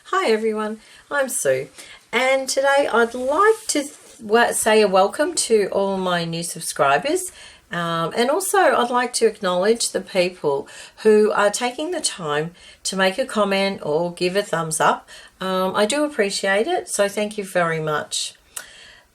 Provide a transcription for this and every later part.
Hi everyone, I'm Sue, and today I'd like to say a welcome to all my new subscribers, and also I'd like to acknowledge the people who are taking the time to make a comment or give a thumbs up. I do appreciate it, so thank you very much.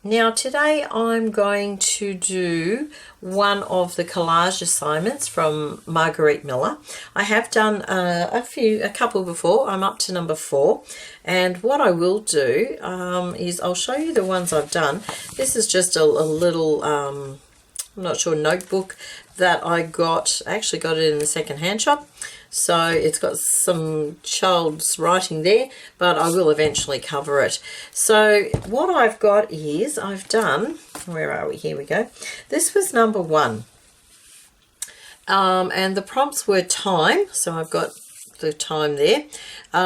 Now today I'm going to do one of the collage assignments from Margarete Miller. I have done a couple before. I'm up to number 4, and what I will do is I'll show you the ones I've done. This is just a little I'm not sure, notebook that I actually got it in the second-hand shop. So it's got some child's writing there, but I will eventually cover it. So what I've got is, I've done, where are we? Here we go. This was number 1. And the prompts were time, so I've got the time there.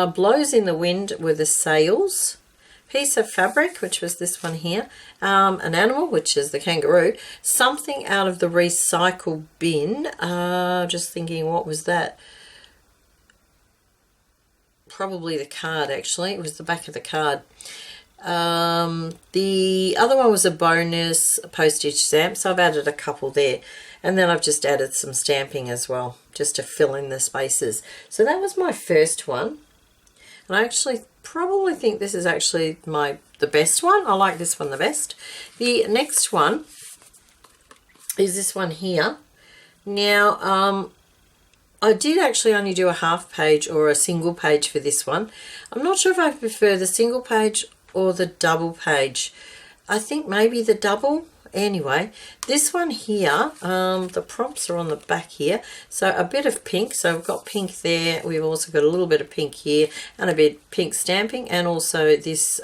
Blows in the wind were the sails. Piece of fabric, which was this one here. An animal, which is the kangaroo. Something out of the recycle bin. Just thinking, what was that? Probably the card, actually. It was the back of the card. The other one was a bonus postage stamp, so I've added a couple there. And then I've just added some stamping as well, just to fill in the spaces. So that was my first one. And I actually probably think this is actually the best one. I like this one the best. The next one is this one here. Now, I did actually only do a half page or a single page for this one. I'm not sure if I prefer the single page or the double page. I think maybe the double. Anyway, this one here, the prompts are on the back here. So a bit of pink. So we've got pink there. We've also got a little bit of pink here and a bit pink stamping. And also this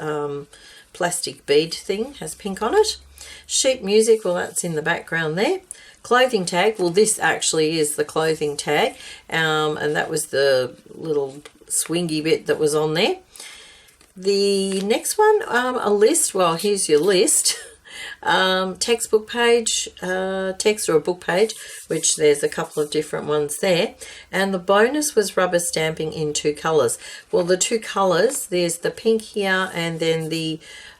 plastic bead thing has pink on it. Sheet music, well, that's in the background there. Clothing tag, well, this actually is the clothing tag, and that was the little swingy bit that was on there. The next one, a list. Well, here's your list. Textbook page, text or a book page, which there's a couple of different ones there. And the bonus was rubber stamping in 2 colours. Well, the 2 colours, there's the pink here, and then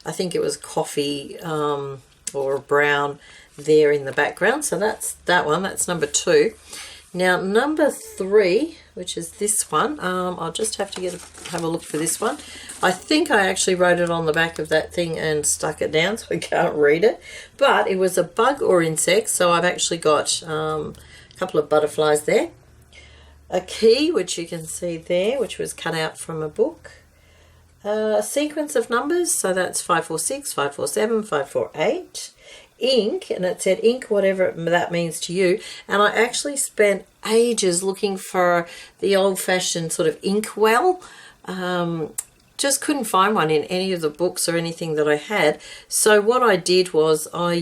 I think it was coffee or brown there in the background. So that's that one. That's number 2. Now number 3, which is this one, I'll just have to have a look for this one. I think I actually wrote it on the back of that thing and stuck it down so I can't read it, but it was a bug or insect, so I've actually got a couple of butterflies there. A key, which you can see there, which was cut out from a book. A sequence of numbers, so that's 546, 547, 548. Ink, and it said ink, whatever that means to you. And I actually spent ages looking for the old-fashioned sort of ink well. Just couldn't find one in any of the books or anything that I had. So what I did was I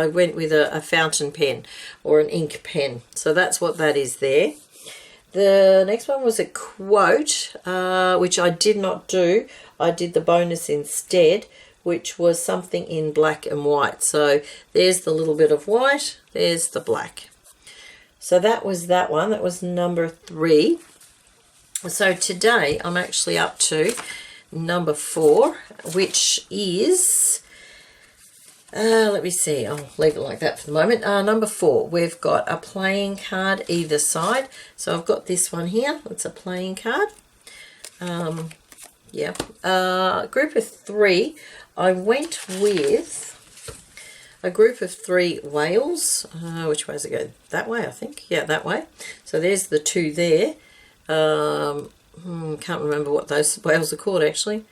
went with a fountain pen or an ink pen. So that's what that is there. The next one was a quote, which I did not do. I did the bonus instead, which was something in black and white. So there's the little bit of white, there's the black. So that was that one. That was number 3. So today I'm actually up to number 4, which is, let me see, I'll leave it like that for the moment. Number 4, we've got a playing card either side. So I've got this one here, it's a playing card. Yeah, group of 3. I went with a group of 3 whales. Which way does it go? That way, I think. Yeah, that way. So there's the 2 there. Can't remember what those whales are called, actually.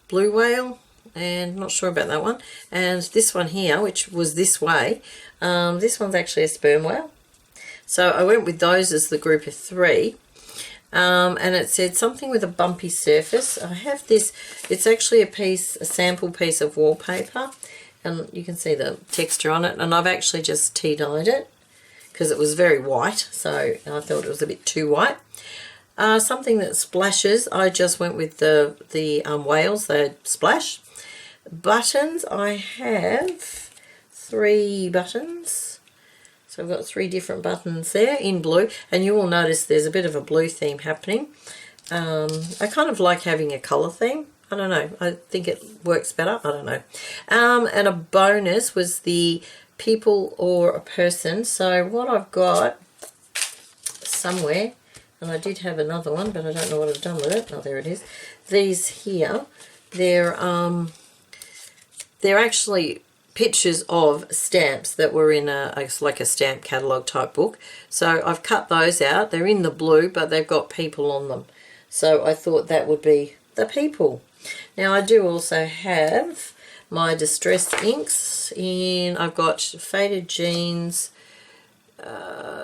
Blue whale, and not sure about that one. And this one here, which was this way, this one's actually a sperm whale. So I went with those as the group of 3. And it said something with a bumpy surface. I have this, it's actually a sample piece of wallpaper, and you can see the texture on it, and I've actually just tea-dyed it because it was very white, so I thought it was a bit too white. Something that splashes, I just went with the whales, they splash. Buttons, I have 3 buttons. So I've got 3 different buttons there in blue, and you will notice there's a bit of a blue theme happening. I kind of like having a colour theme. I don't know. I think it works better. I don't know. And a bonus was the people or a person. So what I've got somewhere, and I did have another one, but I don't know what I've done with it. Oh, there it is. These here, they're actually pictures of stamps that were in like a stamp catalogue type book. So I've cut those out. They're in the blue, but they've got people on them. So I thought that would be the people. Now I do also have my distressed inks in. I've got Faded Jeans,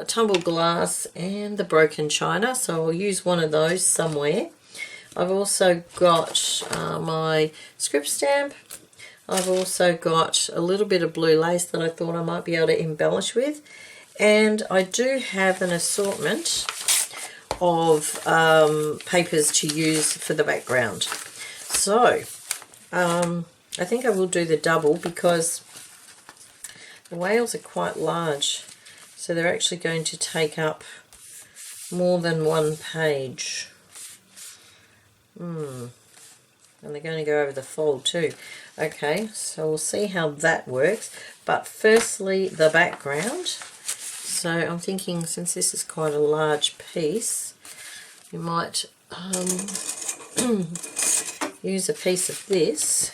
Tumbled Glass, and the Broken China. So I'll use one of those somewhere. I've also got my script stamp. I've also got a little bit of blue lace that I thought I might be able to embellish with. And I do have an assortment of papers to use for the background. So I think I will do the double because the whales are quite large. So they're actually going to take up more than one page. And they're going to go over the fold too. Okay, so we'll see how that works. But firstly, the background. So I'm thinking, since this is quite a large piece, you might use a piece of this.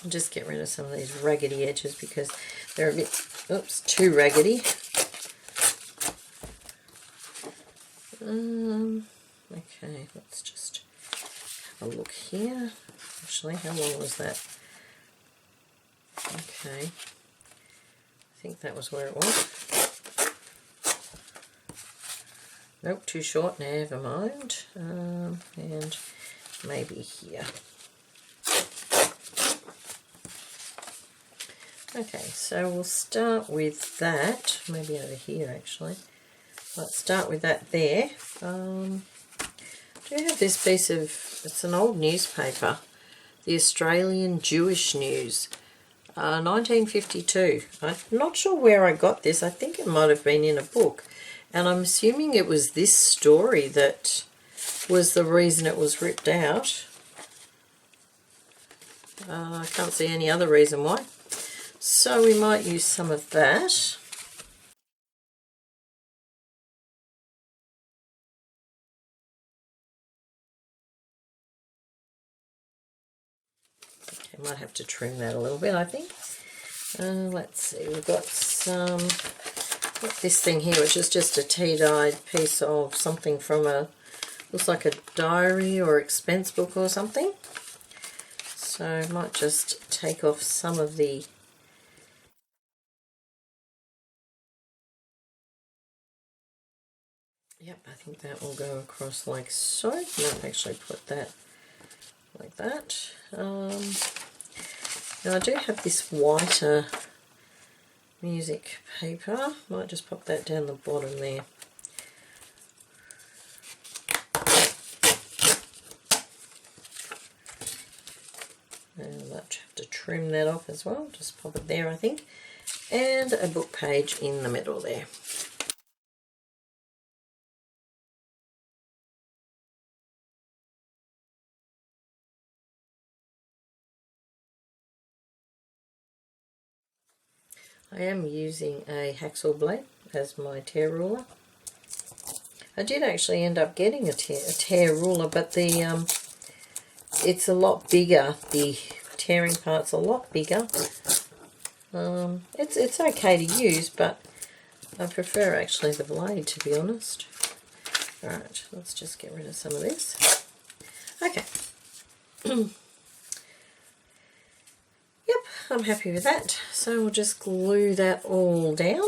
I'll just get rid of some of these raggedy edges because they're a bit, oops, too raggedy. Okay, let's just have a look here. Actually, how long was that? Okay, I think that was where it was. Nope, too short, never mind. And maybe here. Okay, so we'll start with that, maybe over here actually. Let's start with that there. Do you have this piece of, it's an old newspaper, the Australian Jewish News, 1952. I'm not sure where I got this. I think it might have been in a book. And I'm assuming it was this story that was the reason it was ripped out. I can't see any other reason why. So we might use some of that. Okay, might have to trim that a little bit, I think. Let's see, we've got some, this thing here, which is just a tea-dyed piece of something from a, looks like a diary or expense book or something. So I might just take off some of the Yep, I think that will go across like so. No, actually put that like that. Now I do have this whiter music paper. Might just pop that down the bottom there. And I'll have to trim that off as well. Just pop it there, I think. And a book page in the middle there. I am using a hacksaw blade as my tear ruler. I did actually end up getting a tear ruler, but the it's a lot bigger. The tearing part's a lot bigger. It's okay to use, but I prefer actually the blade, to be honest. Alright, let's just get rid of some of this. Okay. Yep, I'm happy with that. So we'll just glue that all down.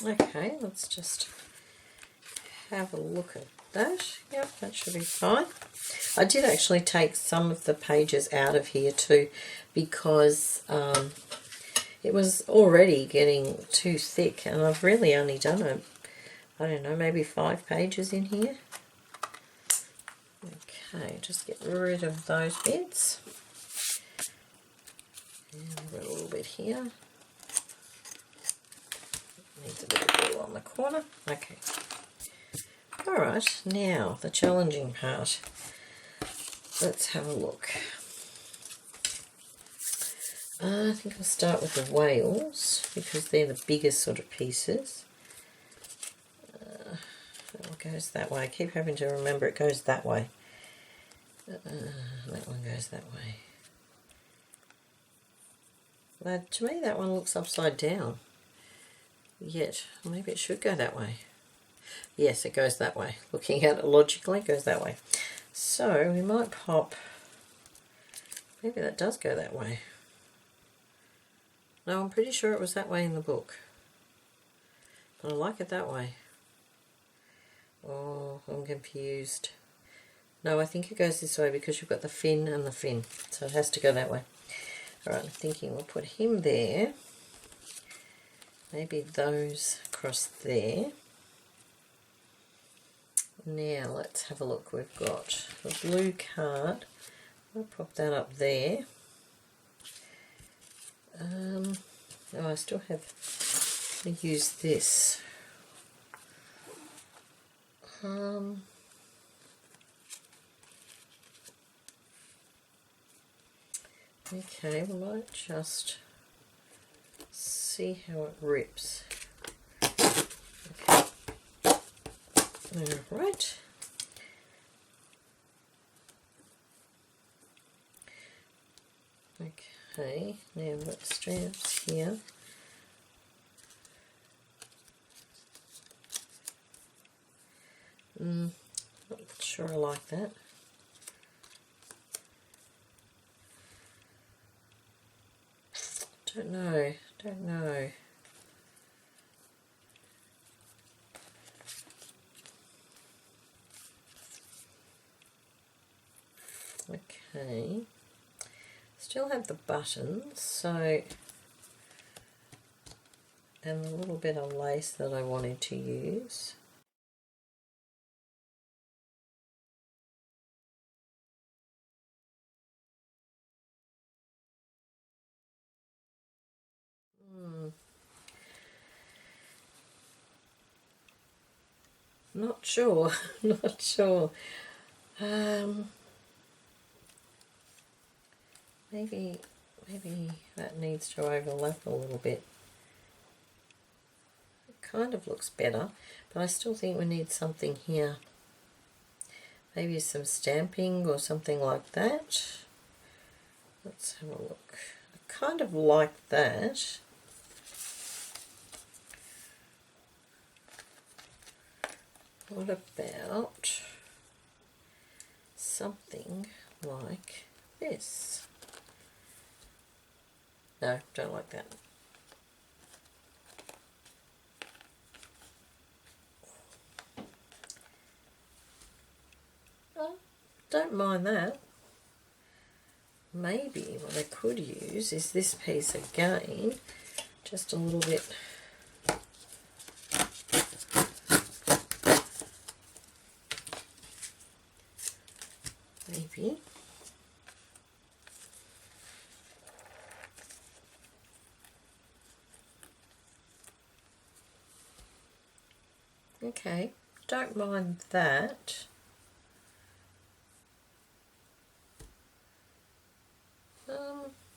Okay, let's just have a look at that. Yep, that should be fine. I did actually take some of the pages out of here too, because it was already getting too thick, and I've really only done it, I don't know, maybe 5 pages in here. Okay, just get rid of those bits. And we've got a little bit here. Needs a bit of glue on the corner. Okay. Alright, now the challenging part. Let's have a look. I think I'll start with the whales, because they're the biggest sort of pieces. It goes that way. I keep having to remember it goes that way. That one goes that way. But to me that one looks upside down. Yet, maybe it should go that way. Yes, it goes that way. Looking at it logically, it goes that way. So we might pop, maybe that does go that way. No, I'm pretty sure it was that way in the book. But I like it that way. Oh, I'm confused. No, I think it goes this way because you've got the fin and the fin. So it has to go that way. Alright, I'm thinking we'll put him there. Maybe those across there. Now let's have a look. We've got the blue card. I'll pop that up there. Oh, I still have to use this. Okay, we might just see how it rips. Okay. Alright. Okay, now we've got strands here. Not sure I like that. Don't know. Okay. Still have the buttons, so, and a little bit of lace that I wanted to use. Not sure, not sure. Maybe that needs to overlap a little bit. It kind of looks better, but I still think we need something here. Maybe some stamping or something like that. Let's have a look. I kind of like that. What about something like this? No, don't like that. Oh, don't mind that. Maybe what I could use is this piece again, just a little bit. Maybe. Okay, don't mind that.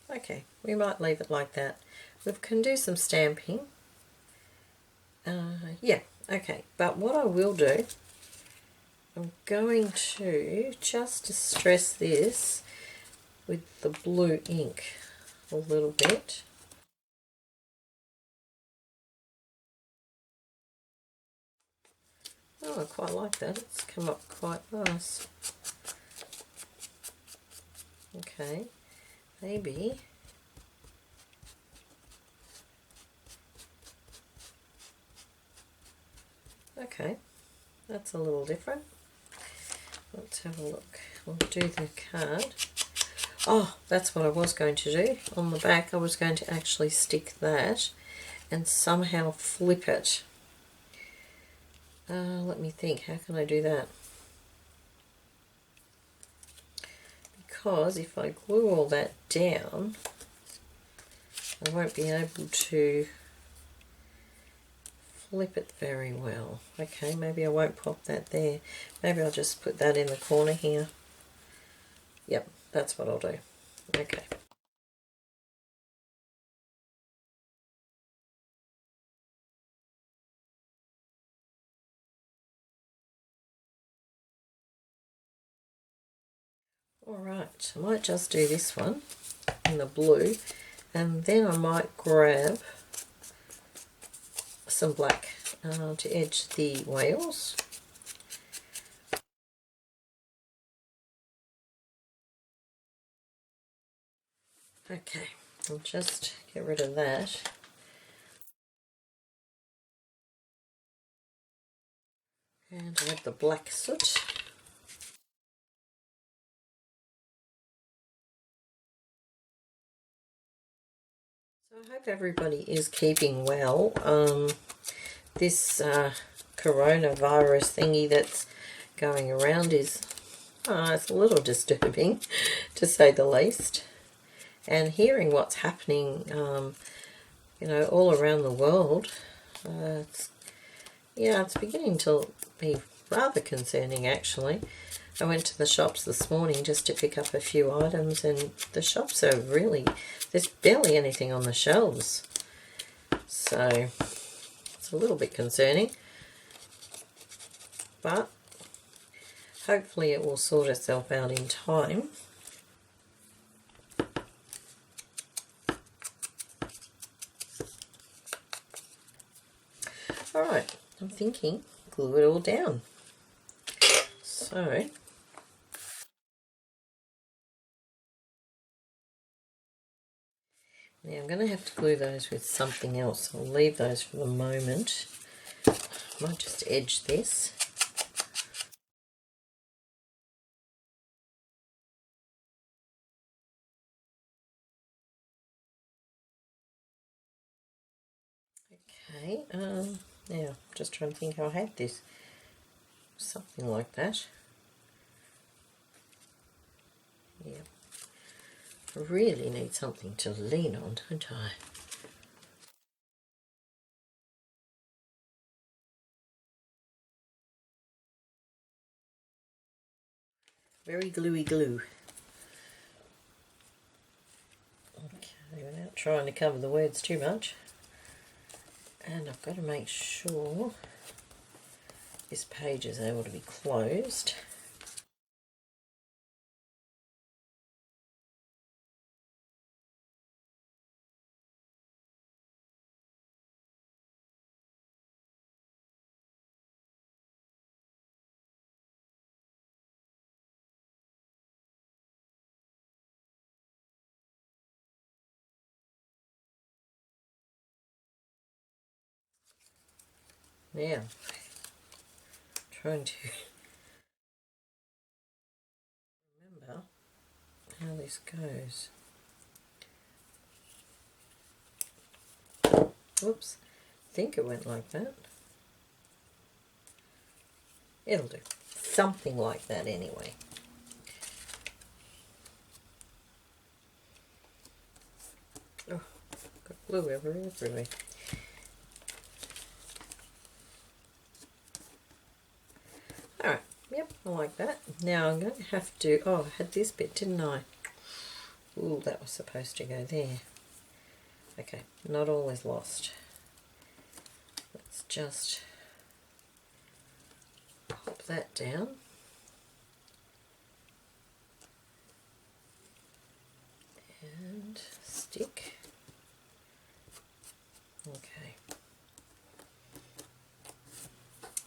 Okay, we might leave it like that. We can do some stamping. Yeah, okay, but what I will do, I'm going to just distress this with the blue ink a little bit. Oh, I quite like that. It's come up quite nice. Okay, maybe Okay, that's a little different. Let's have a look. We'll do the card. Oh, that's what I was going to do. On the back I was going to actually stick that and somehow flip it. Let me think, how can I do that? Because if I glue all that down, I won't be able to flip it very well. Okay, maybe I won't pop that there. Maybe I'll just put that in the corner here. Yep, that's what I'll do. Okay. Alright, I might just do this one in the blue, and then I might grab some black to edge the whales. Okay, I'll just get rid of that. And I have the black soot. I hope everybody is keeping well. This coronavirus thingy that's going around is it's a little disturbing, to say the least. And hearing what's happening, you know, all around the world, it's beginning to be rather concerning, actually. I went to the shops this morning just to pick up a few items, and the shops are really, there's barely anything on the shelves. So it's a little bit concerning, but hopefully it will sort itself out in time. Alright, I'm thinking glue it all down. So now I'm going to have to glue those with something else. I'll leave those for the moment. I might just edge this. Okay, now just trying to think how I had this. Something like that. Yeah. I really need something to lean on, don't I? Very gluey glue. Okay, without trying to cover the words too much. And I've got to make sure this page is able to be closed. Now, trying to remember how this goes. Whoops, I think it went like that. It'll do. Something like that anyway. Oh, got glue everywhere. Alright, yep, I like that. Now I'm going to have to, I had this bit, didn't I? Ooh, that was supposed to go there. Okay, not all is lost. Let's just pop that down. And stick. Okay.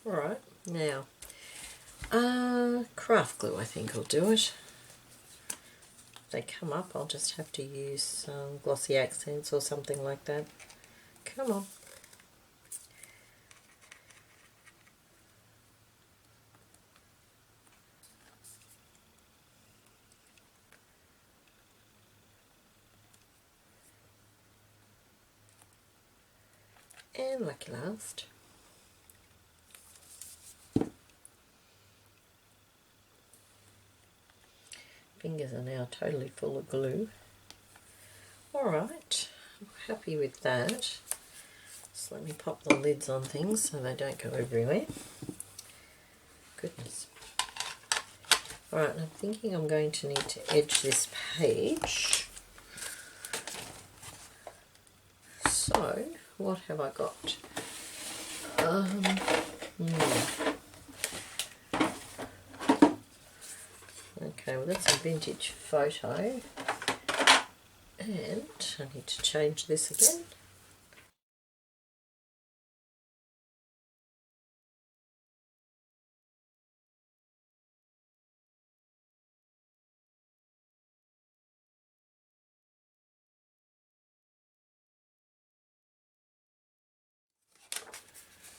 Alright, now craft glue, I think will do it. If they come up, I'll just have to use some glossy accents or something like that. Come on. And lucky last. Fingers are now totally full of glue. Alright, I'm happy with that. So let me pop the lids on things so they don't go everywhere. Goodness. Alright, I'm thinking I'm going to need to edge this page. So, what have I got? Okay, well that's a vintage photo. And I need to change this again.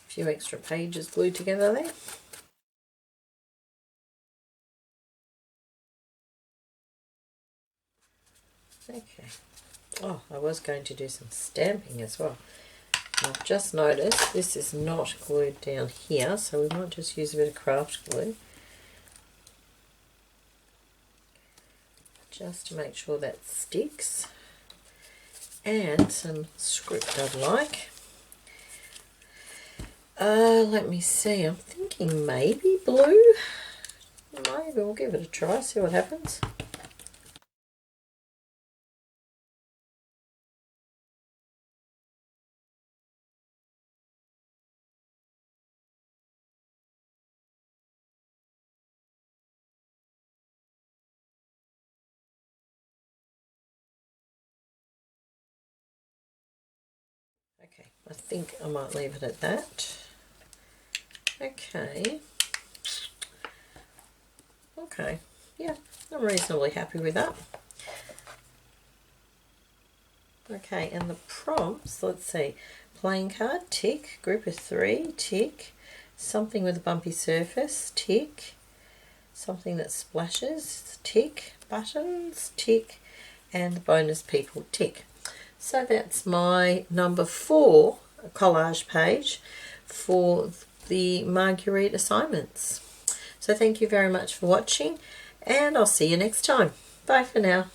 A few extra pages glued together there. Okay. Oh, I was going to do some stamping as well. I've just noticed this is not glued down here, so we might just use a bit of craft glue. Just to make sure that sticks. And some script I'd like. Let me see, I'm thinking maybe blue. Maybe we'll give it a try, see what happens. Okay, I think I might leave it at that. Okay. Okay, yeah, I'm reasonably happy with that. Okay, and the prompts, let's see. Playing card, tick. Group of 3, tick. Something with a bumpy surface, tick. Something that splashes, tick. Buttons, tick. And bonus people, tick. So that's my number 4 collage page for the Margarete assignments. So thank you very much for watching, and I'll see you next time. Bye for now.